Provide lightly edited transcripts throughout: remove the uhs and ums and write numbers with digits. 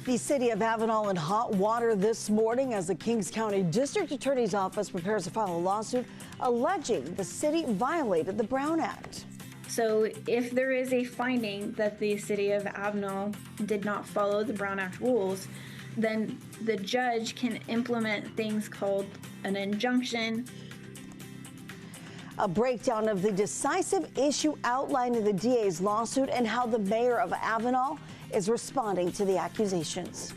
The City of Avenal in hot water this morning as the Kings County District Attorney's Office prepares to file a lawsuit alleging the city violated the Brown Act. So if there is a finding that the City of Avenal did not follow the Brown Act rules, then the judge can implement things called an injunction. A breakdown of the decisive issue outlined in the DA's lawsuit and how the mayor of Avenal is responding to the accusations.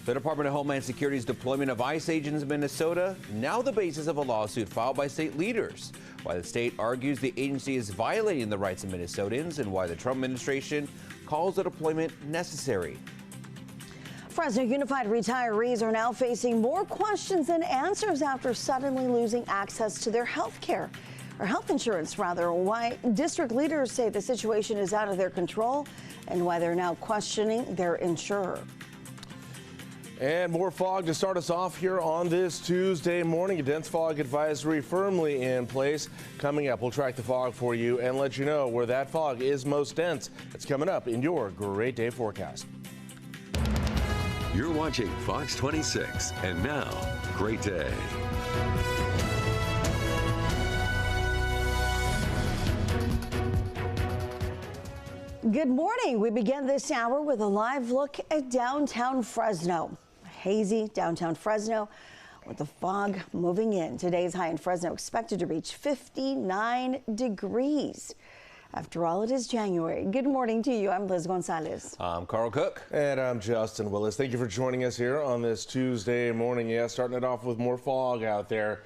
The Department of Homeland Security's deployment of ICE agents in Minnesota, now the basis of a lawsuit filed by state leaders. Why the state argues the agency is violating the rights of Minnesotans and why the Trump administration calls the deployment necessary. Fresno Unified retirees are now facing more questions than answers after suddenly losing access to their health care, or health insurance rather. Why district leaders say the situation is out of their control and why they're now questioning their insurer. And more fog to start us off here on this Tuesday morning. A dense fog advisory firmly in place. Coming up, we'll track the fog for you and let you know where that fog is most dense. It's coming up in your Great Day forecast. You're watching Fox 26, and now, Great Day. Good morning. We begin this hour with a live look at downtown Fresno. Hazy downtown Fresno with the fog moving in. Today's high in Fresno expected to reach 59 degrees. After all, it is January. Good morning to you. I'm Liz Gonzalez. I'm Carl Cook. And I'm Justin Willis. Thank you for joining us here on this Tuesday morning. Yeah, starting it off with more fog out there.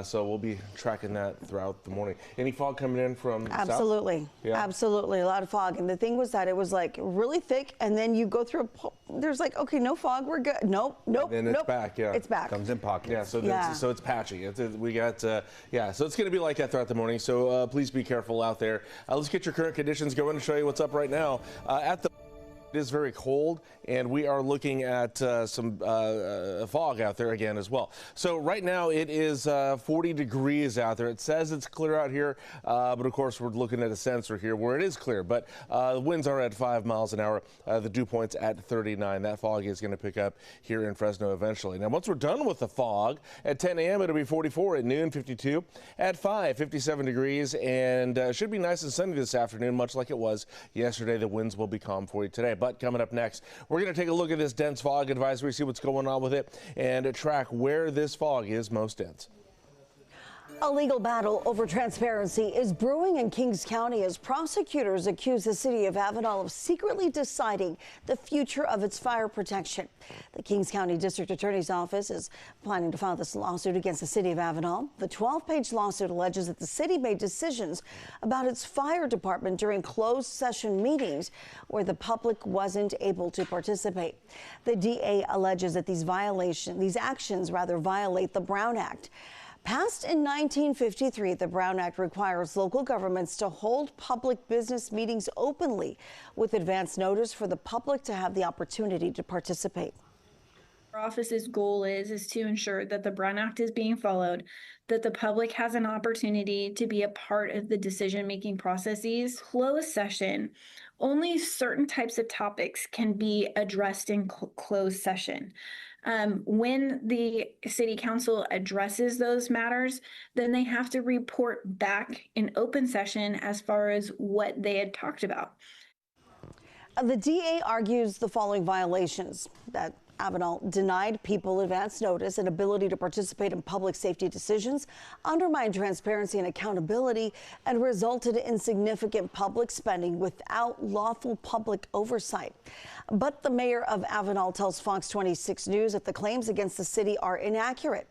So we'll be tracking that throughout the morning. Any fog coming in from Absolutely. south? Yeah. Absolutely. A lot of fog. And the thing was that it was like really thick. And then you go through, there's like, okay, no fog. We're good. Nope. And it's back. Yeah. It's back. Comes in pockets. Yeah. So it's patchy. We got, so it's going to be like that throughout the morning. So please be careful out there. Let's get your current conditions going and show you what's up right now. It is very cold, and we are looking at some fog out there again as well. So right now it is 40 degrees out there. It says it's clear out here, but of course we're looking at a sensor here where it is clear. But the winds are at 5 miles an hour. The dew point's at 39. That fog is going to pick up here in Fresno eventually. Now, once we're done with the fog, at 10 a.m. it'll be 44, at noon 52, at 5 57 degrees, and should be nice and sunny this afternoon, much like it was yesterday. The winds will be calm for you today. But coming up next, we're going to take a look at this dense fog advisory, see what's going on with it, and track where this fog is most dense. A legal battle over transparency is brewing in Kings County as prosecutors accuse the City of Avenal of secretly deciding the future of its fire protection. The Kings County District Attorney's Office is planning to file this lawsuit against the City of Avenal. The 12-page lawsuit alleges that the city made decisions about its fire department during closed session meetings where the public wasn't able to participate. The DA alleges that these actions violate the Brown Act. Passed in 1953, the Brown Act requires local governments to hold public business meetings openly with advance notice for the public to have the opportunity to participate. Our office's goal is to ensure that the Brown Act is being followed, that the public has an opportunity to be a part of the decision-making processes. Closed session, only certain types of topics can be addressed in closed session. When the city council addresses those matters, then they have to report back in open session as far as what they had talked about. The DA argues the following violations: that Avenal denied people advance notice and ability to participate in public safety decisions, undermined transparency and accountability, and resulted in significant public spending without lawful public oversight. But the mayor of Avenal tells Fox 26 News that the claims against the city are inaccurate.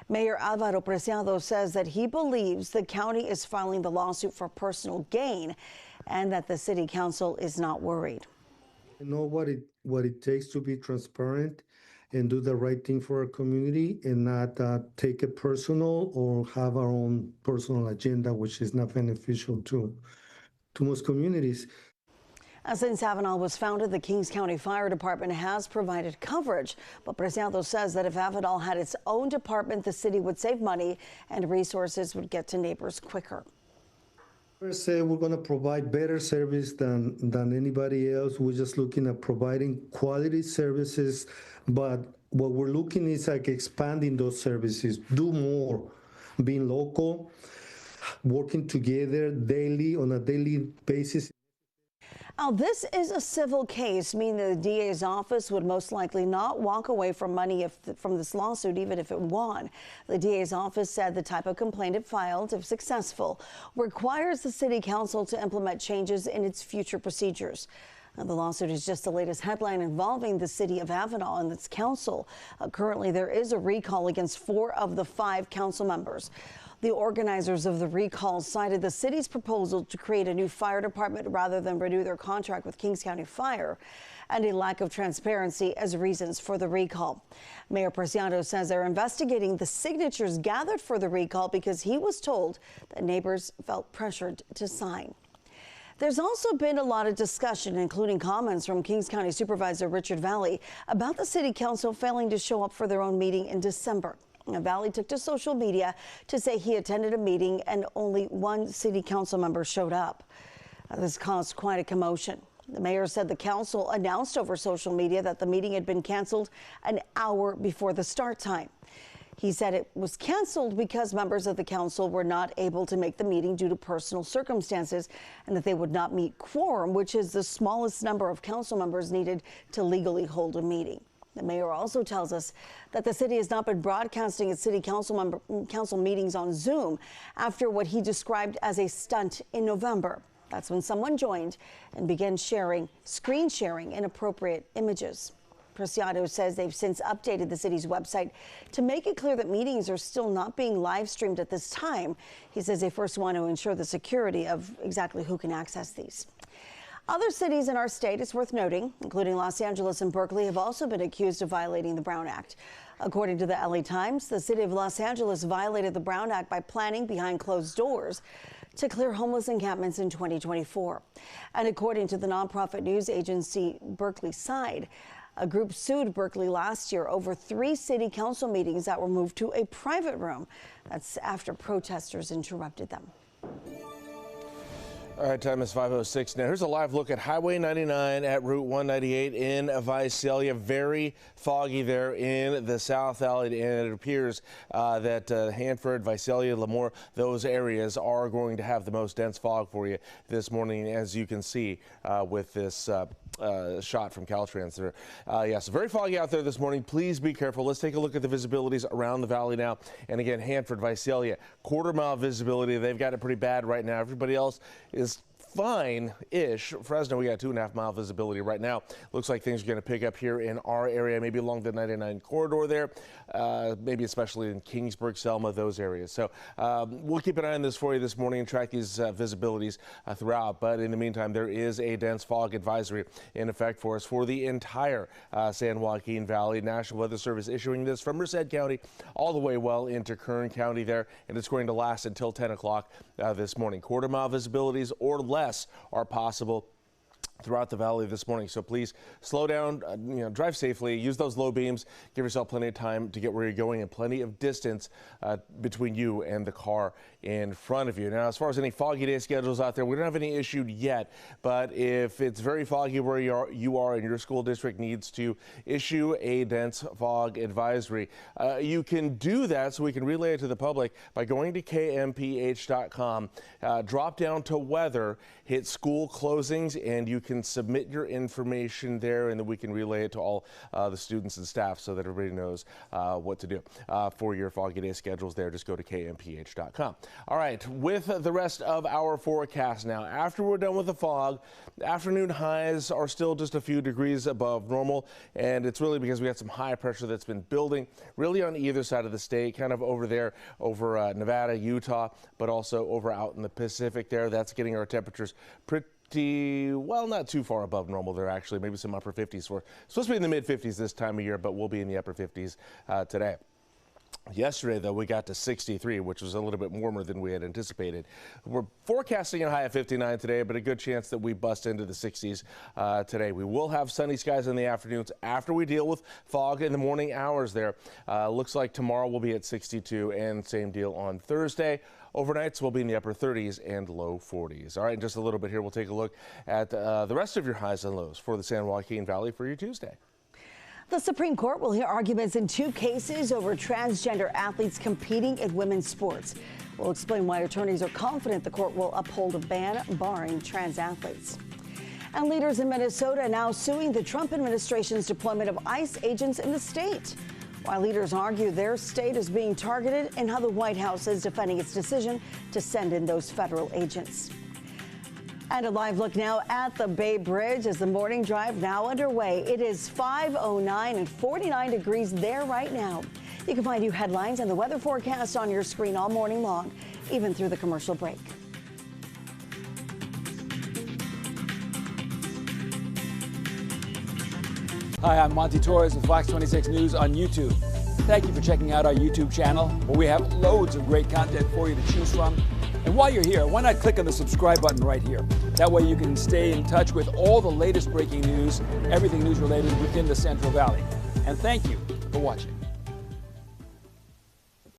Mayor Alvaro Preciado says that he believes the county is filing the lawsuit for personal gain and that the city council is not worried. I know what it takes to be transparent and do the right thing for our community and not take it personal or have our own personal agenda, which is not beneficial to most communities. Since Avenal was founded, the Kings County Fire Department has provided coverage. But Preciado says that if Avenal had its own department, the city would save money and resources would get to neighbors quicker. Per se, we're going to provide better service than anybody else. We're just looking at providing quality services, but what we're looking is like expanding those services, do more, being local, working together daily on a daily basis. Now, this is a civil case, meaning the DA's office would most likely not walk away from money from this lawsuit, even if it won. The DA's office said the type of complaint it filed, if successful, requires the city council to implement changes in its future procedures. Now, the lawsuit is just the latest headline involving the City of Avenal and its council. Currently, there is a recall against 4 of the 5 council members. The organizers of the recall cited the city's proposal to create a new fire department rather than renew their contract with Kings County Fire, and a lack of transparency as reasons for the recall. Mayor Preciado says they're investigating the signatures gathered for the recall because he was told that neighbors felt pressured to sign. There's also been a lot of discussion, including comments from Kings County Supervisor Richard Valley, about the city council failing to show up for their own meeting in December. Valley took to social media to say he attended a meeting and only 1 city council member showed up. This caused quite a commotion. The mayor said the council announced over social media that the meeting had been canceled an hour before the start time. He said it was canceled because members of the council were not able to make the meeting due to personal circumstances, and that they would not meet quorum, which is the smallest number of council members needed to legally hold a meeting. The mayor also tells us that the city has not been broadcasting its city council meetings on Zoom after what he described as a stunt in November. That's when someone joined and began screen sharing inappropriate images. Preciado says they've since updated the city's website to make it clear that meetings are still not being live streamed at this time. He says they first want to ensure the security of exactly who can access these. Other cities in our state, it's worth noting, including Los Angeles and Berkeley, have also been accused of violating the Brown Act. According to the LA Times, the city of Los Angeles violated the Brown Act by planning behind closed doors to clear homeless encampments in 2024. And according to the nonprofit news agency Berkeley Side, a group sued Berkeley last year over 3 city council meetings that were moved to a private room. That's after protesters interrupted them. All right, time is 5:06 now. Here's a live look at Highway 99 at Route 198 in Visalia. Very foggy there in the South Valley, and it appears that Hanford, Visalia, Lemoore, those areas are going to have the most dense fog for you this morning, as you can see with this shot from Caltrans there. Yes, very foggy out there this morning. Please be careful. Let's take a look at the visibilities around the valley now. And again, Hanford, Visalia, quarter-mile visibility. They've got it pretty bad right now. Everybody else is fine-ish. Fresno, we got 2.5-mile visibility right now. Looks like things are going to pick up here in our area, maybe along the 99 corridor there, maybe especially in Kingsburg, Selma, those areas. So we'll keep an eye on this for you this morning and track these visibilities throughout. But in the meantime, there is a dense fog advisory in effect for us for the entire San Joaquin Valley. National Weather Service issuing this from Merced County all the way well into Kern County there, and it's going to last until 10 o'clock this morning. Quarter-mile visibilities or less are possible throughout the valley this morning. So please slow down, drive safely, use those low beams, give yourself plenty of time to get where you're going and plenty of distance between you and the car in front of you. Now, as far as any foggy day schedules out there, we don't have any issued yet, but if it's very foggy where you are and your school district needs to issue a dense fog advisory, you can do that so we can relay it to the public by going to KMPH.com, drop down to weather, hit school closings, and you can submit your information there, and then we can relay it to all the students and staff so that everybody knows what to do for your foggy day schedules there. Just go to KMPH.com. All right, with the rest of our forecast now, after we're done with the fog, afternoon highs are still just a few degrees above normal, and it's really because we got some high pressure that's been building really on either side of the state, kind of over there, over Nevada, Utah, but also over out in the Pacific there. That's getting our temperatures pretty, well, not too far above normal there, actually. Maybe some upper 50s. We're supposed to be in the mid 50s this time of year, but we'll be in the upper 50s today. Yesterday, though, we got to 63, which was a little bit warmer than we had anticipated. We're forecasting a high of 59 today, but a good chance that we bust into the 60s today. We will have sunny skies in the afternoons after we deal with fog in the morning hours there. Looks like tomorrow will be at 62, and same deal on Thursday. Overnights will be in the upper 30s and low 40s. All right, in just a little bit here, we'll take a look at the rest of your highs and lows for the San Joaquin Valley for your Tuesday. The Supreme Court will hear arguments in 2 cases over transgender athletes competing in women's sports. We'll explain why attorneys are confident the court will uphold a ban barring trans athletes. And leaders in Minnesota now suing the Trump administration's deployment of ICE agents in the state. While leaders argue their state is being targeted and how the White House is defending its decision to send in those federal agents. And a live look now at the Bay Bridge as the morning drive now underway. It is 5:09 and 49 degrees there right now. You can find new headlines and the weather forecast on your screen all morning long, even through the commercial break. Hi, I'm Monty Torres with Fox 26 News on YouTube. Thank you for checking out our YouTube channel, where we have loads of great content for you to choose from. And while you're here, why not click on the subscribe button right here? That way you can stay in touch with all the latest breaking news, everything news related within the Central Valley. And thank you for watching.